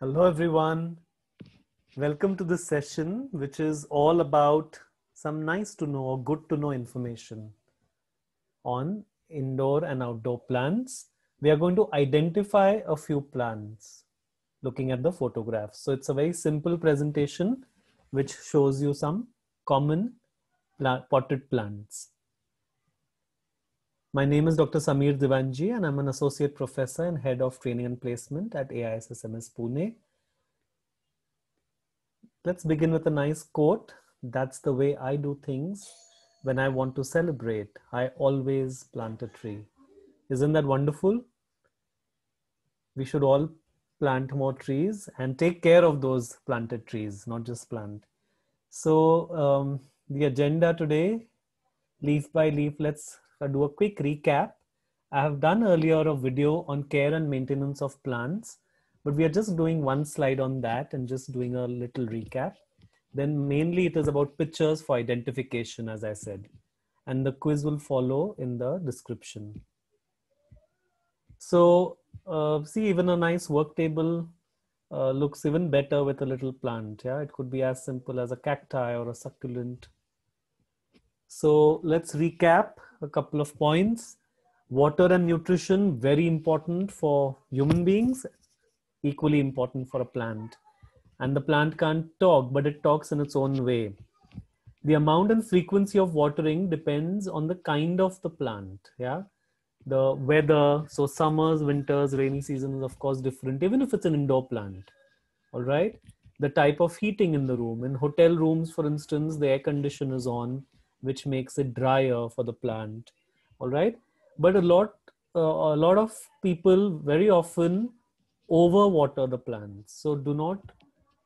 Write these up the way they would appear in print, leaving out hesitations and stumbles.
Hello, everyone. Welcome to this session, which is all about some nice to know or good to know information on indoor and outdoor plants. We are going to identify a few plants looking at the photographs. So it's a very simple presentation which shows you some common potted plants. My name is Dr. Samir Divanji, and I'm an associate professor and head of training and placement at AISSMS Pune. Let's begin with a nice quote. That's the way I do things. When I want to celebrate, I always plant a tree. Isn't that wonderful? We should all plant more trees and take care of those planted trees, not just plant. So the agenda today, leaf by leaf, let's do a quick recap. I have done earlier a video on care and maintenance of plants, but we are just doing one slide on that and just doing a little recap. Then mainly it is about pictures for identification, as I said, and the quiz will follow in the description. So see, even a nice work table looks even better with a little plant. Yeah, it could be as simple as a cacti or a succulent. So let's recap a couple of points. Water and nutrition, very important for human beings, equally important for a plant. And the plant can't talk, but it talks in its own way. The amount and frequency of watering depends on the kind of the plant. Yeah, the weather. So summers, winters, rainy season is of course different, even if it's an indoor plant. All right. The type of heating in the room. In hotel rooms, for instance, the air condition is on, which makes it drier for the plant. All right. But a lot of people very often overwater the plants. So do not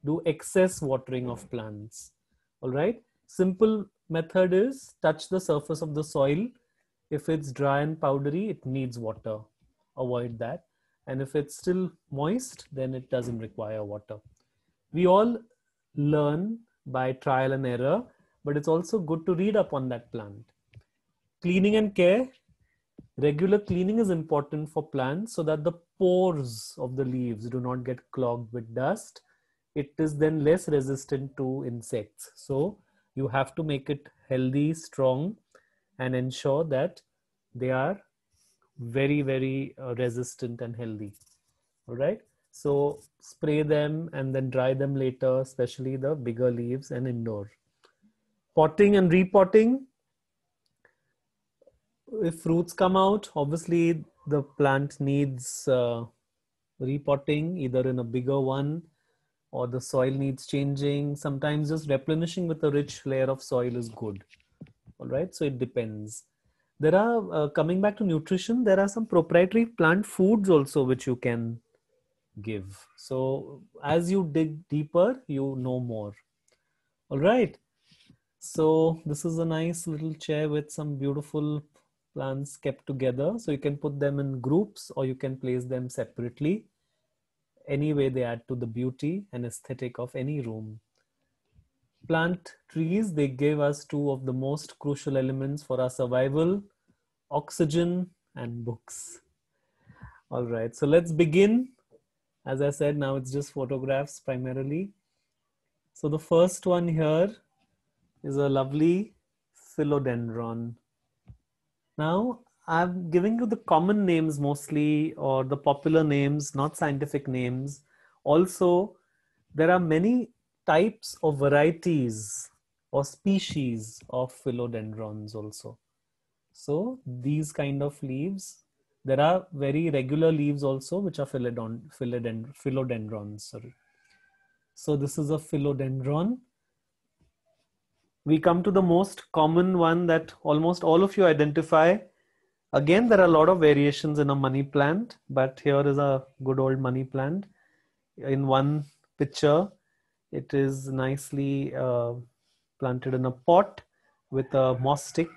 do excess watering of plants. All right. Simple method is touch the surface of the soil. If it's dry and powdery, it needs water. Avoid that. And if it's still moist, then it doesn't require water. We all learn by trial and error, but it's also good to read up on that plant. Cleaning and care. Regular cleaning is important for plants so that the pores of the leaves do not get clogged with dust. It is then less resistant to insects. So you have to make it healthy, strong, and ensure that they are very, very resistant and healthy. All right. So spray them and then dry them later, especially the bigger leaves and indoor. Potting and repotting. If fruits come out, obviously the plant needs repotting, either in a bigger one or the soil needs changing. Sometimes just replenishing with a rich layer of soil is good. All right. So it depends. There are, coming back to nutrition, there are some proprietary plant foods also which you can give. So as you dig deeper, you know more. All right. So this is a nice little chair with some beautiful plants kept together. So you can put them in groups or you can place them separately. Anyway, they add to the beauty and aesthetic of any room. Plant trees, they give us two of the most crucial elements for our survival: oxygen and books. All right, so let's begin. As I said, now it's just photographs primarily. So the first one here is a lovely philodendron. Now, I'm giving you the common names mostly, or the popular names, not scientific names. Also, there are many types of varieties or species of philodendrons also. So these kind of leaves, there are very regular leaves also, which are philodendrons. Sorry. So this is a philodendron. We come to the most common one that almost all of you identify. Again, there are a lot of variations in a money plant, but here is a good old money plant. In one picture, it is nicely planted in a pot with a moss stick,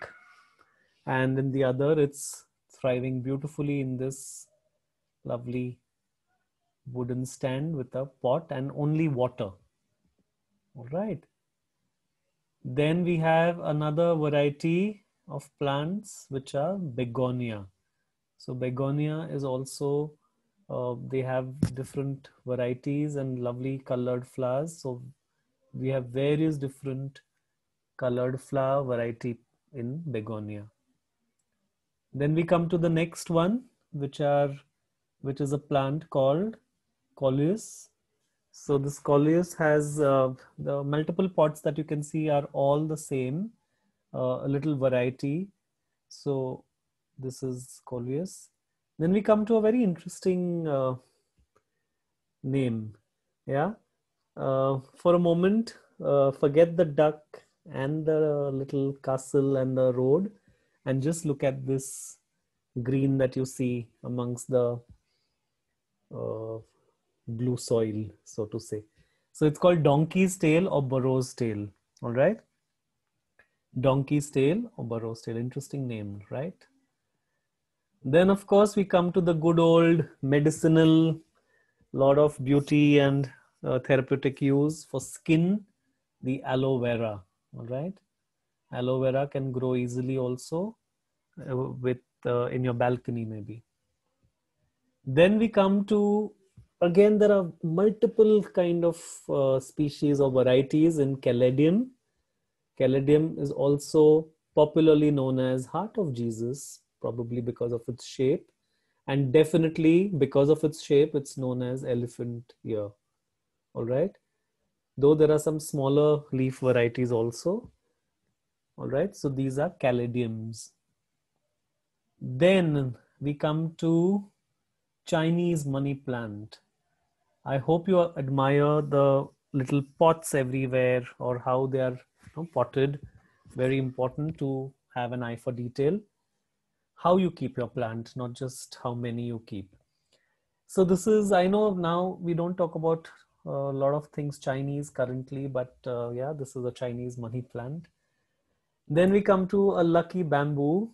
and in the other, it's thriving beautifully in this lovely wooden stand with a pot and only water. All right. Then we have another variety of plants which are begonia. So begonia is also They have different varieties and lovely colored flowers. So we have various different colored flower variety in begonia. Then we come to the next one, which is a plant called coleus. So this coleus has the multiple pots that you can see are all the same, a little variety. So this is coleus. Then we come to a very interesting name. Yeah. For a moment, forget the duck and the little castle and the road, and just look at this green that you see amongst the uh, blue soil, so to say. So it's called donkey's tail or burro's tail. All right. Donkey's tail or burro's tail. Interesting name, right? Then, of course, we come to the good old medicinal, lot of beauty and therapeutic use for skin, the aloe vera. All right. Aloe vera can grow easily also with in your balcony maybe. Then we come to, again, there are multiple kind of species or varieties in caladium. Caladium is also popularly known as heart of Jesus, probably because of its shape. And definitely because of its shape, it's known as elephant ear. All right. Though there are some smaller leaf varieties also. All right. So these are caladiums. Then we come to Chinese money plant. I hope you admire the little pots everywhere or how they are potted. Very important to have an eye for detail. How you keep your plant, not just how many you keep. So this is, I know now we don't talk about a lot of things Chinese currently, but yeah, this is a Chinese money plant. Then we come to a lucky bamboo,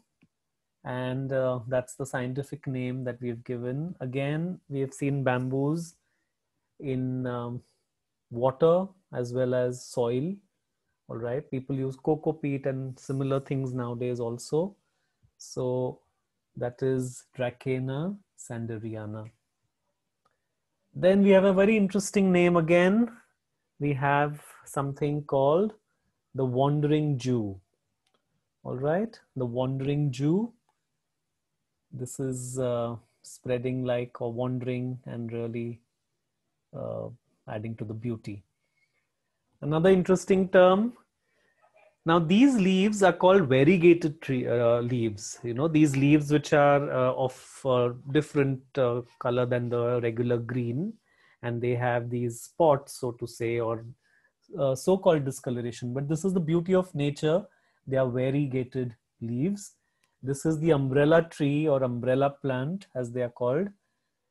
and that's the scientific name that we've given. Again, we have seen bamboos in water as well as soil. All right, people use cocoa peat and similar things nowadays also. So that is Dracena sanderiana. Then we have a very interesting name again. We have something called the wandering Jew. All right, the wandering Jew. This is spreading like or wandering and really adding to the beauty. Another interesting term. Now these leaves are called variegated leaves. You know, these leaves which are of different color than the regular green, and they have these spots, so to say, or so-called discoloration. But this is the beauty of nature. They are variegated leaves. This is the umbrella tree or umbrella plant, as they are called,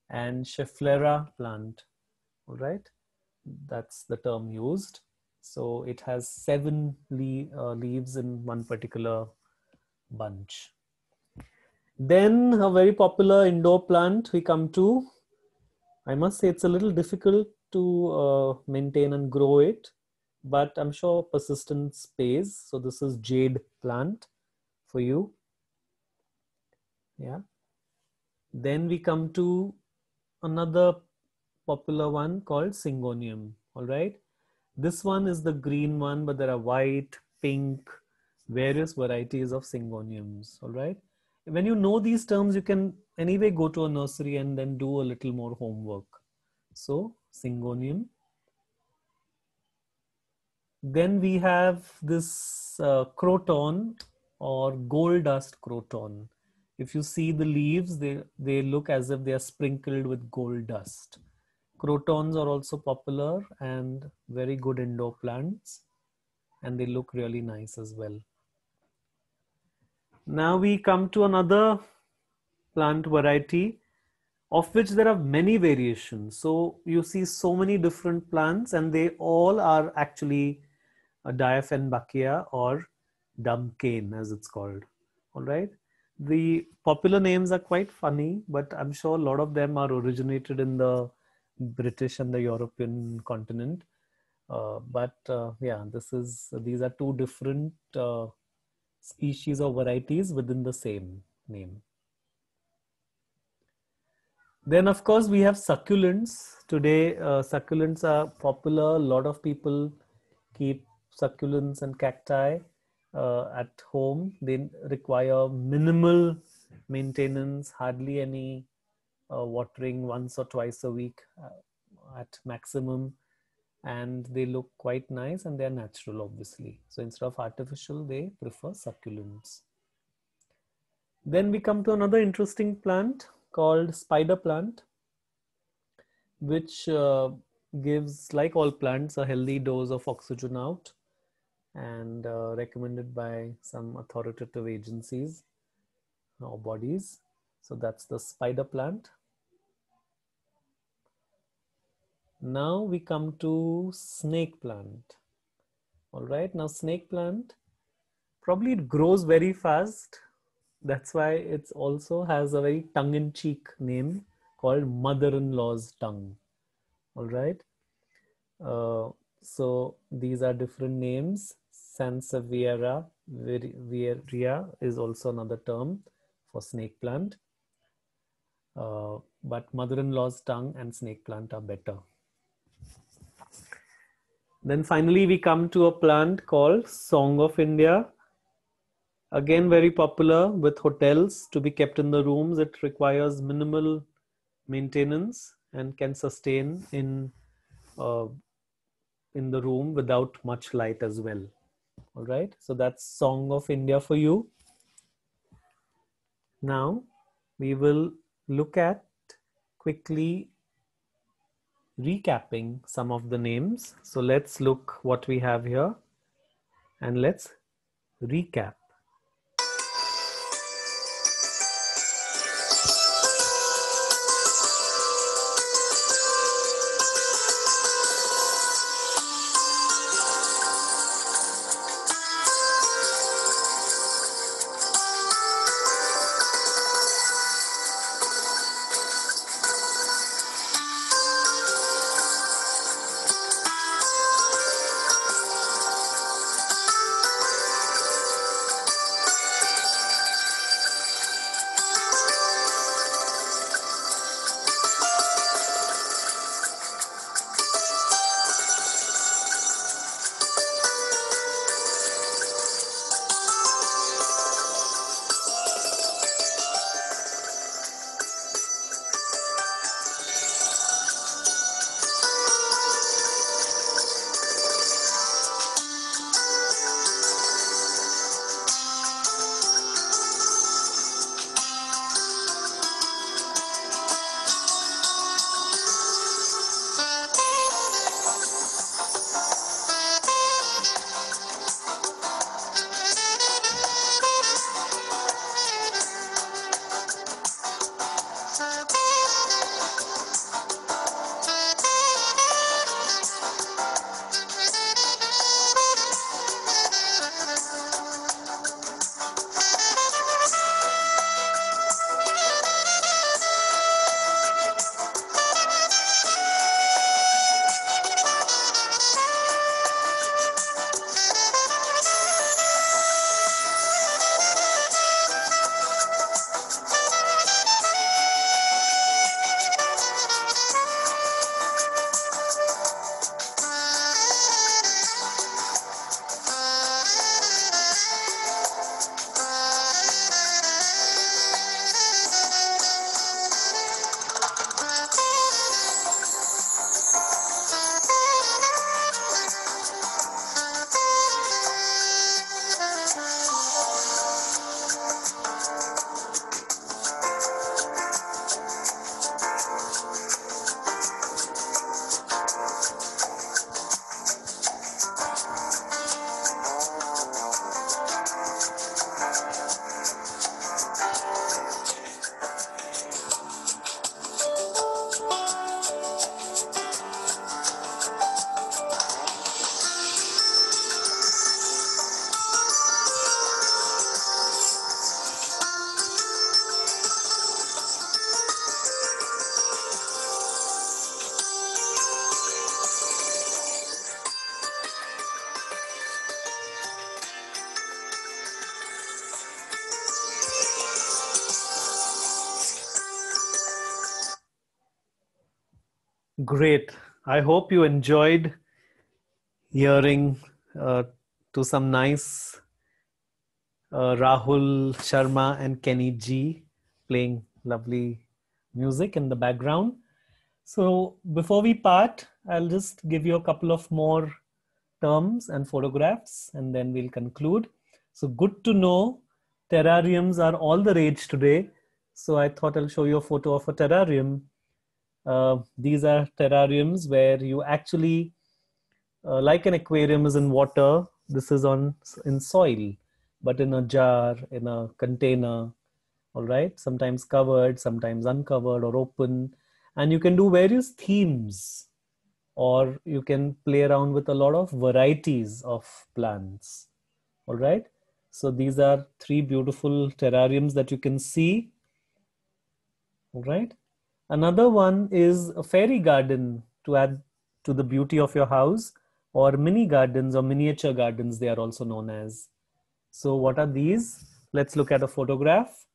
and Schefflera plant. All right, that's the term used. So it has 7 leaves in one particular bunch. Then a very popular indoor plant we come to. I must say it's a little difficult to maintain and grow it, but I'm sure persistence pays. So this is jade plant for you. Yeah. Then we come to another popular one called Syngonium. All right. This one is the green one, but there are white, pink, various varieties of Syngoniums. All right. When you know these terms, you can anyway go to a nursery and then do a little more homework. So Syngonium. Then we have this croton or gold dust croton. If you see the leaves, they look as if they are sprinkled with gold dust. Crotons are also popular and very good indoor plants, and they look really nice as well. Now we come to another plant variety of which there are many variations. So you see so many different plants and they all are actually a Diaphanbachia or dumb cane as it's called. All right. The popular names are quite funny, but I'm sure a lot of them are originated in the British and the European continent. Yeah, these are two different species or varieties within the same name. Then, of course, we have succulents. Today, succulents are popular. A lot of people keep succulents and cacti at home. They require minimal maintenance, hardly any watering, once or twice a week at maximum. And they look quite nice and they're natural, obviously. So instead of artificial, they prefer succulents. Then we come to another interesting plant called spider plant, which gives, like all plants, a healthy dose of oxygen out, and recommended by some authoritative agencies or bodies. So that's the spider plant. Now we come to snake plant. All right, now snake plant, probably it grows very fast. That's why it also has a very tongue-in-cheek name called mother-in-law's tongue. All right. So these are different names. Sansevieria viria is also another term for snake plant. But mother-in-law's tongue and snake plant are better. Then finally we come to a plant called Song of India. Again, very popular with hotels to be kept in the rooms. It requires minimal maintenance and can sustain in the room without much light as well. All right, so that's Song of India for you. Now we will look at quickly recapping some of the names. So let's look what we have here and let's recap. Great. I hope you enjoyed hearing to some nice Rahul Sharma and Kenny G playing lovely music in the background. So before we part, I'll just give you a couple of more terms and photographs and then we'll conclude. So good to know terrariums are all the rage today. So I thought I'll show you a photo of a terrarium. These are terrariums where you actually, like an aquarium is in water, this is in soil, but in a jar, in a container, all right, sometimes covered, sometimes uncovered or open, and you can do various themes, or you can play around with a lot of varieties of plants, all right. So these are three beautiful terrariums that you can see, all right. Another one is a fairy garden to add to the beauty of your house, or mini gardens or miniature gardens, they are also known as. So what are these? Let's look at a photograph.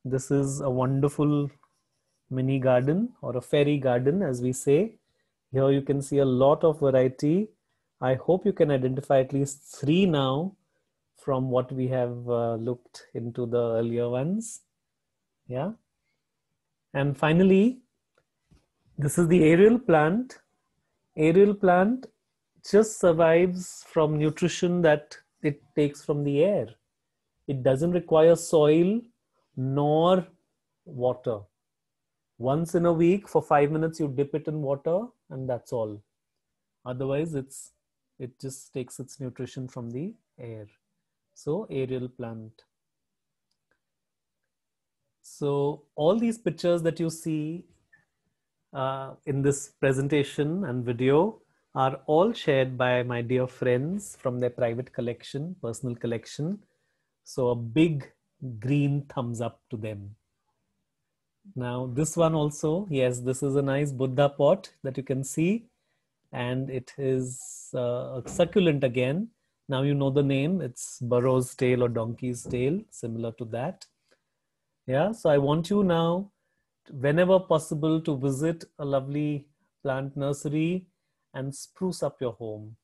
This is a wonderful mini garden or a fairy garden, as we say. Here you can see a lot of variety. I hope you can identify at least three now from what we have looked into the earlier ones. Yeah. And finally, this is the aerial plant. Aerial plant just survives from nutrition that it takes from the air. It doesn't require soil nor water. Once in a week for 5 minutes, you dip it in water and that's all. Otherwise, it just takes its nutrition from the air. So aerial plant. So all these pictures that you see in this presentation and video are all shared by my dear friends from their private collection, personal collection. So a big green thumbs up to them. Now this one also, yes, this is a nice Buddha pot that you can see, and it is a succulent again. Now you know the name, it's burro's tail or donkey's tail, similar to that. Yeah, so I want you now, whenever possible, to visit a lovely plant nursery and spruce up your home.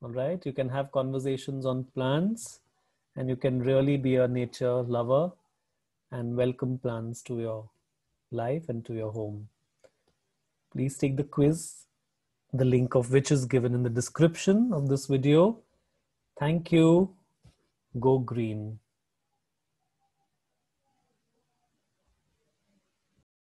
All right, you can have conversations on plants and you can really be a nature lover and welcome plants to your life and to your home. Please take the quiz, the link of which is given in the description of this video. Thank you. Go green.